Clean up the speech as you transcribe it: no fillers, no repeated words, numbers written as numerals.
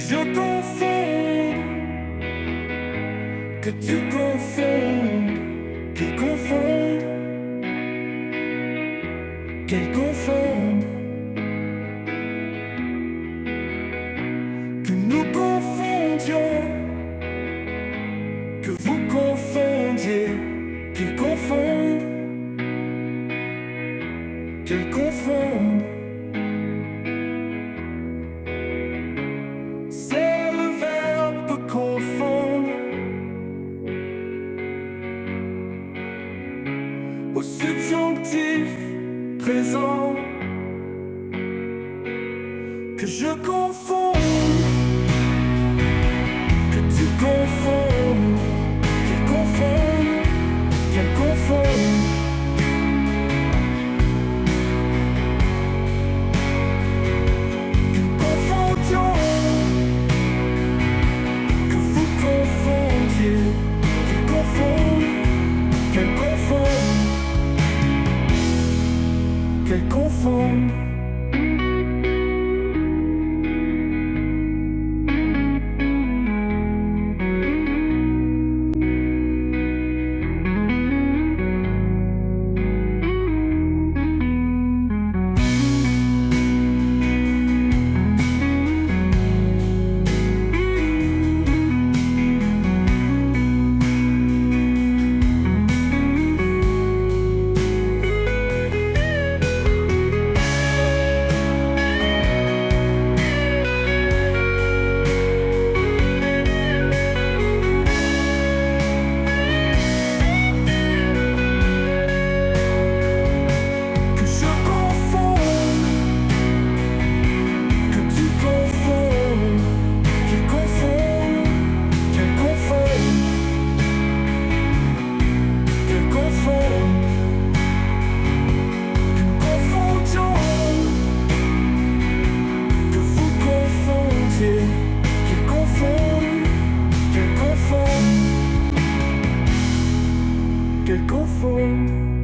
je confonde, que tu confondes, qu'il confonde, qu'elle confonde, que nous confondions, que vous confondiez, qu'il confonde, qu'elle confonde. C'est le verbe confondre au subjonctif présent, que je confonde, que tu confondes, qu'il confonde, qu'elle confonde. Qu'elle confonde. Qu'elle confonde.